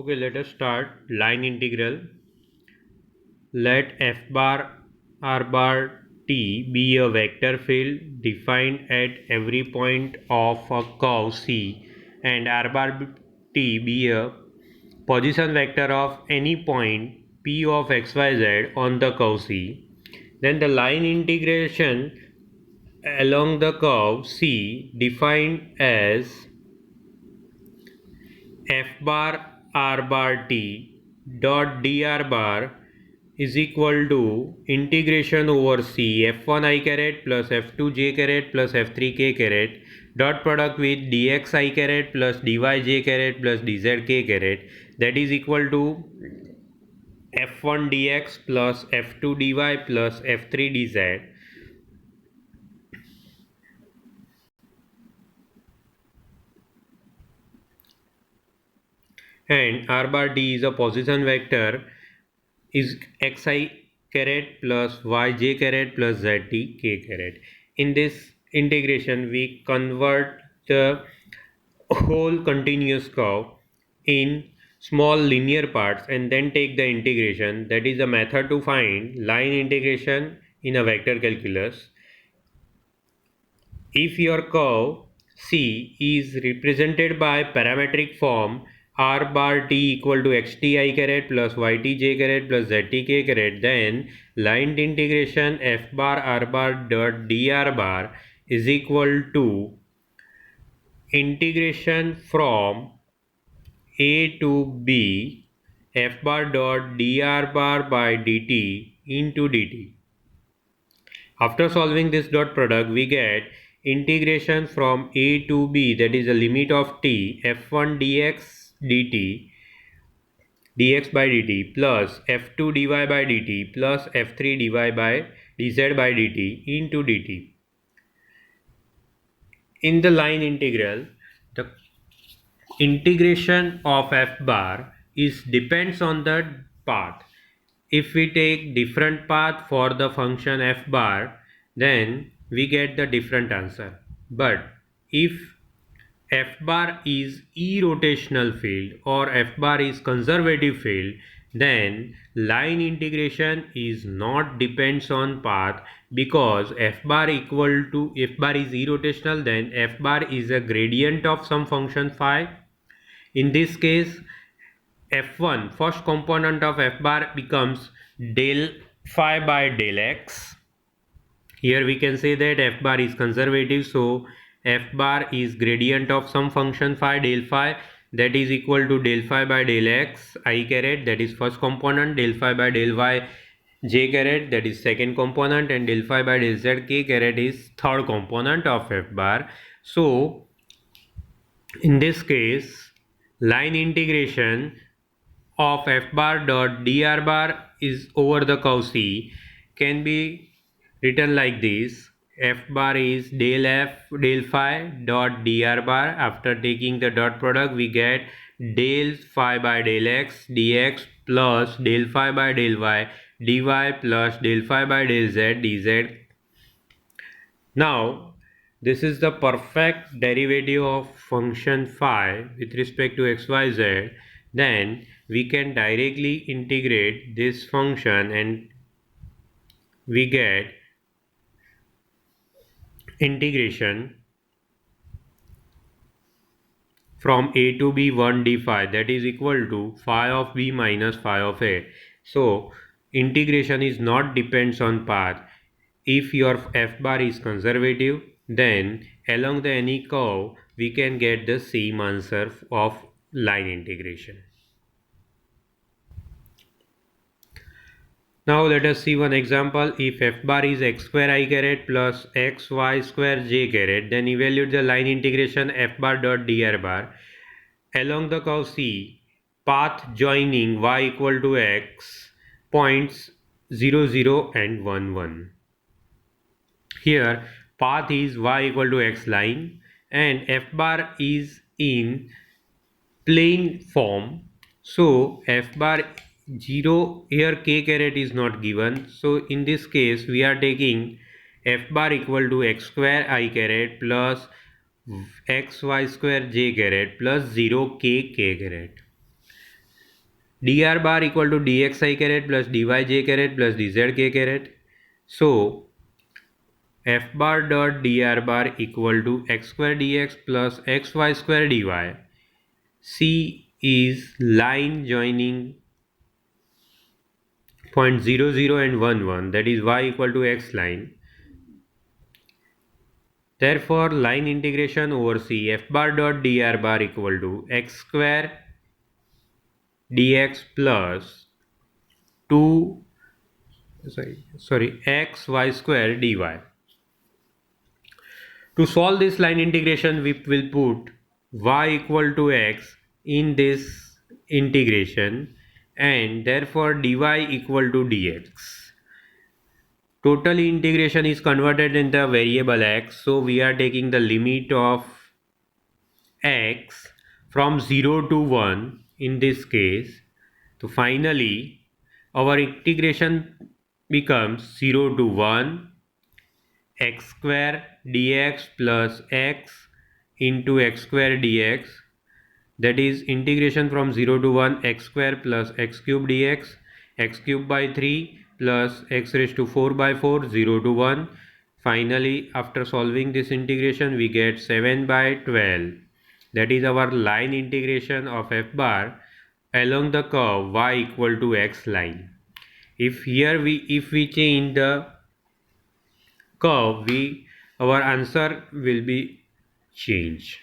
Okay, let us start line integral. Let f bar r bar t be a vector field defined at every point of a curve C, and r bar t be a position vector of any point p of xyz on the curve C. Then the line integration along the curve C defined as f bar r bar t dot dr bar is equal to integration over c f1 I caret plus f2 j caret plus f3 k caret dot product with dx I caret plus dy j caret plus dz k caret, that is equal to f1 dx plus f2 dy plus f3 dz. And r bar d is a position vector is xi caret plus yj caret plus zt k caret. In this integration, we convert the whole continuous curve in small linear parts and then take the integration. That is a method to find line integration in a vector calculus. If your curve C is represented by parametric form r bar t equal to xt I caret plus yt j caret plus zt k caret, then line integration f bar r bar dot dr bar is equal to integration from a to b f bar dot dr bar by dt into dt. After solving this dot product, we get integration from a to b, that is the limit of t f1 dx dt dx by dt plus f2 dy by dt plus f3 dy by dz by dt into dt. In the line integral, the integration of f bar is depends on the path. If we take different path for the function f bar, then we get the different answer. But if f bar is irrotational field or f bar is conservative field, then line integration is not depends on path, because f bar is irrotational, then f bar is a gradient of some function phi. In this case, f1 first component of f bar becomes del phi by del x. Here we can say that f bar is conservative, so f bar is gradient of some function phi del phi, that is equal to del phi by del x I caret, that is first component, del phi by del y j caret, that is second component, and del phi by del z k caret is third component of f bar. So in this case, line integration of f bar dot dr bar is over the curve C can be written like this: f bar is del phi dot dr bar. After taking the dot product, we get del phi by del x dx plus del phi by del y dy plus del phi by del z dz. Now this is the perfect derivative of function phi with respect to xyz. Then we can directly integrate this function and we get integration from a to b 1 d phi, that is equal to phi of b minus phi of a. So integration is not depends on path. If your f bar is conservative, then along the any curve we can get the same answer of line integration. Now let us see one example. If f bar is x square I caret plus x y square j caret, then evaluate the line integration f bar dot dr bar along the curve C, path joining y equal to x points 0 0 and 1 1. Here path is y equal to x line and f bar is in plane form. So f bar 0, here k caret is not given. So in this case we are taking f bar equal to x square I caret plus x y square j caret plus 0 k caret. dr bar equal to dxi caret plus dyj caret plus dzk caret. So f bar dot dr bar equal to x square dx plus xy square dy. C is line joining point 0 0 and 1 1, that is y equal to x line. Therefore line integration over C f bar dot dr bar equal to x square dx plus 2 x y square dy. To solve this line integration, we will put y equal to x in this integration and therefore dy equal to dx. Total integration is converted in the variable x, so we are taking the limit of x from 0 to 1 in this case. So finally our integration becomes 0 to 1 x square dx plus x into x square dx, that is integration from 0 to 1 x square plus x cube dx, x cube by 3 plus x raised to 4 by 4, 0 to 1. Finally after solving this integration we get 7 by 12, that is our line integration of f bar along the curve y equal to x line. If we change the curve, our answer will be changed.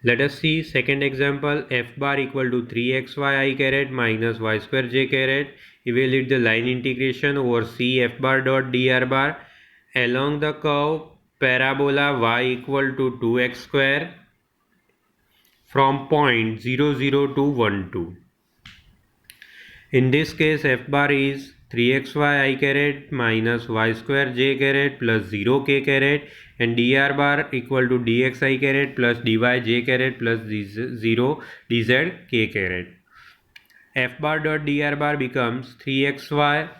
Let us see second example. F bar equal to 3xy I caret minus y square j caret. Evaluate the line integration over C f bar dot dr bar along the curve parabola y equal to 2x square from point 0 0 to 1 2. In this case f bar is 3xy I caret minus y square j caret plus 0 k caret and dr bar equal to dxi caret plus dy j caret plus 0 dz k caret. F bar dot dr bar becomes 3xy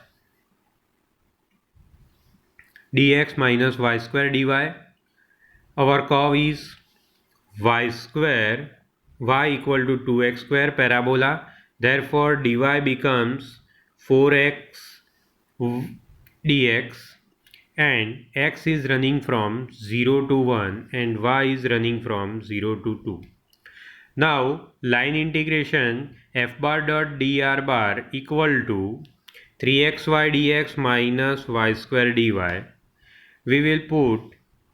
dx minus y square dy. Our curve is y square, y equal to 2x square parabola, therefore dy becomes 4x dx and x is running from 0 to 1 and y is running from 0 to 2. Now line integration f bar dot dr bar equal to 3xy dx minus y square dy. We will put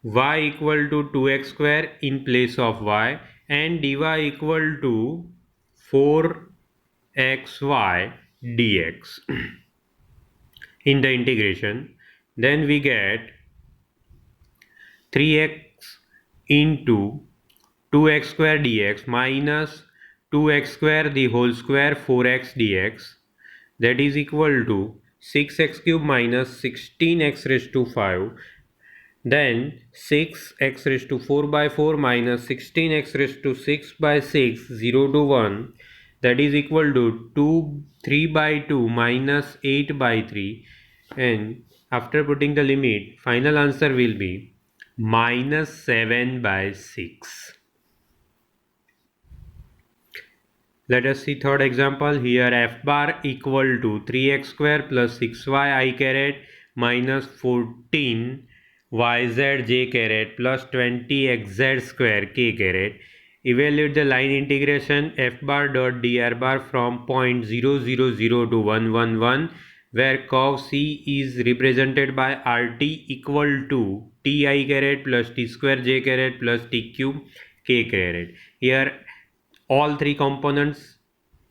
y equal to 2x square in place of y and dy equal to 4xy dx in the integration. Then we get 3x into 2x square dx minus 2x square the whole square 4x dx, that is equal to 6x cube minus 16x raised to 5. Then 6x raised to 4 by 4 minus 16x raised to 6 by 6, 0 to 1, that is equal to 3 by 2 minus 8 by 3, and after putting the limit final answer will be minus 7 by 6. Let us see third example. Here f bar equal to 3x square plus 6y I caret minus 14 yz j caret plus 20 xz square k caret. Evaluate the line integration f bar dot dr bar from point 0 0 0 to 1 1 1, where curve C is represented by RT equal to t I caret plus t square j caret plus t cube k caret. Here all three components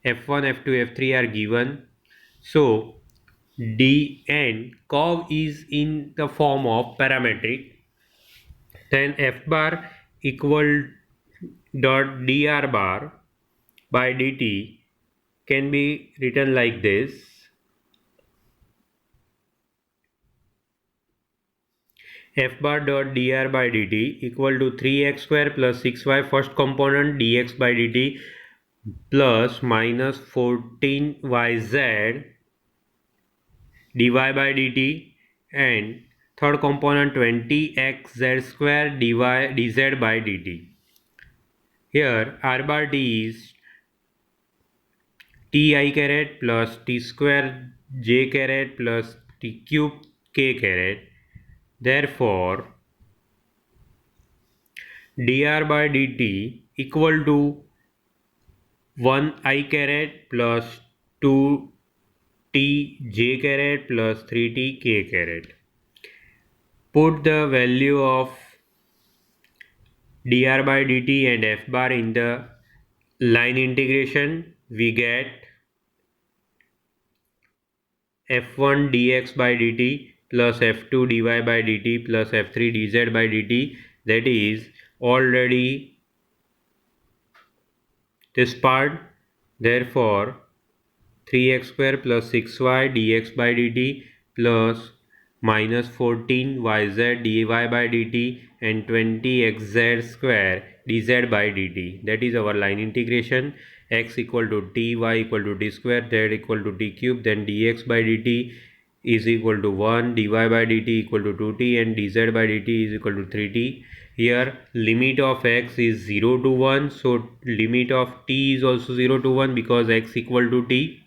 f1 f2 f3 are given. So d and curve is in the form of parametric, then f bar equal dot dr bar by dt can be written like this: f bar dot dr by dt equal to 3x square plus 6y first component dx by dt plus minus 14yz dy by dt and third component 20xz square dz by dt. Here r bar d is t I caret plus t square j caret plus t cube k caret. Therefore dr by dt equal to 1 I caret plus 2 t j caret plus 3t k caret. Put the value of dr by dt and f bar in the line integration. We get f1 dx by dt plus f2 dy by dt plus f3 dz by dt, that is already this part. Therefore 3x square plus 6y dx by dt plus minus 14yz dy by dt and 20xz square dz by dt, that is our line integration. X equal to t, y equal to t square, z equal to t cube, then dx by dt is equal to 1, dy by dt equal to 2t and dz by dt is equal to 3t. Here limit of x is 0 to 1, so limit of t is also 0 to 1 because x equal to t.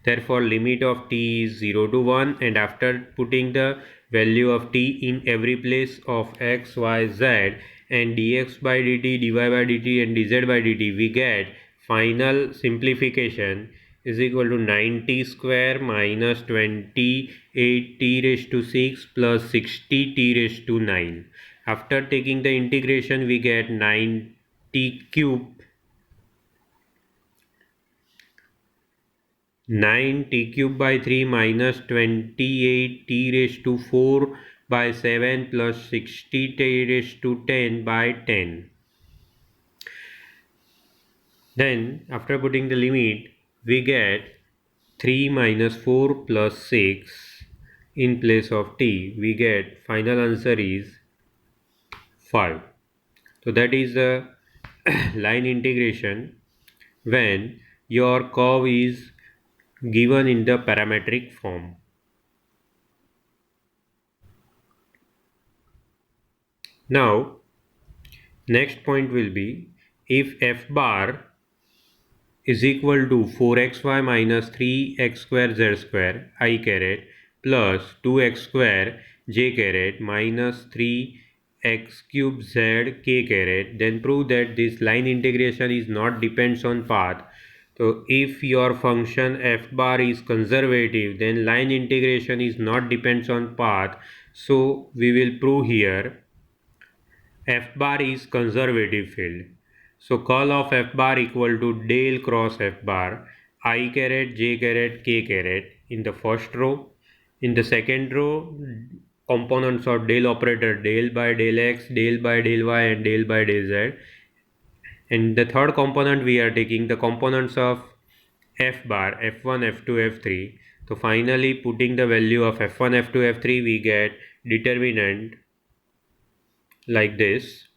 Therefore limit of t is 0 to 1, and after putting the value of t in every place of x, y, z and dx by dt, dy by dt and dz by dt, we get final simplification is equal to 90 square minus 28 t raised to 6 plus 60 t raised to 9. After taking the integration we get 90 cube 9 t cube by 3 minus 28 t raised to 4 by 7 plus 60 t raised to 10 by 10. Then after putting the limit we get 3 minus 4 plus 6 in place of t. We get final answer is 5. So that is the line integration when your curve is given in the parametric form. Now next point will be if f bar is equal to 4xy minus 3x square z square I caret plus 2x square j caret minus 3x cube z k caret, then prove that this line integration is not depends on path. So if your function f bar is conservative, then line integration is not depends on path. So we will prove here f bar is conservative field. So curl of f bar equal to del cross f bar I caret j caret k caret in the first row. In the second row components of del operator del by del x, del by del y and del by del z. And the third component we are taking the components of f bar f1 f2 f3. So finally putting the value of f1 f2 f3 we get determinant like this.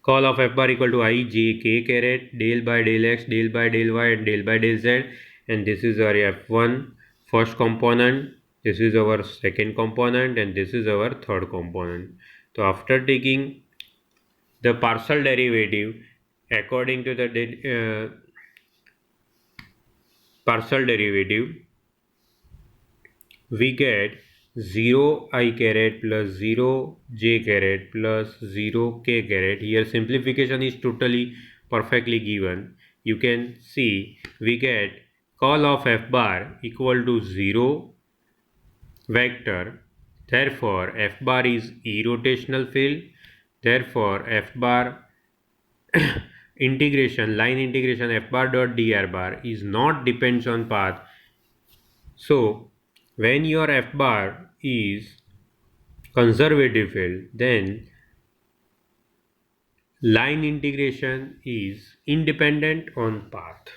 Call of f bar equal to I j k caret del by del x, del by del y and del by del z, and this is our f1 first component, this is our second component and this is our third component. So after taking the partial derivative according to the partial derivative we get 0 I caret plus 0 j caret plus 0 k caret. Here simplification is totally perfectly given. You can see we get curl of f bar equal to 0 vector. Therefore f bar is irrotational field. Therefore f bar integration line integration f bar dot dr bar is not depends on path. So when your f bar is conservative field, then line integration is independent on path.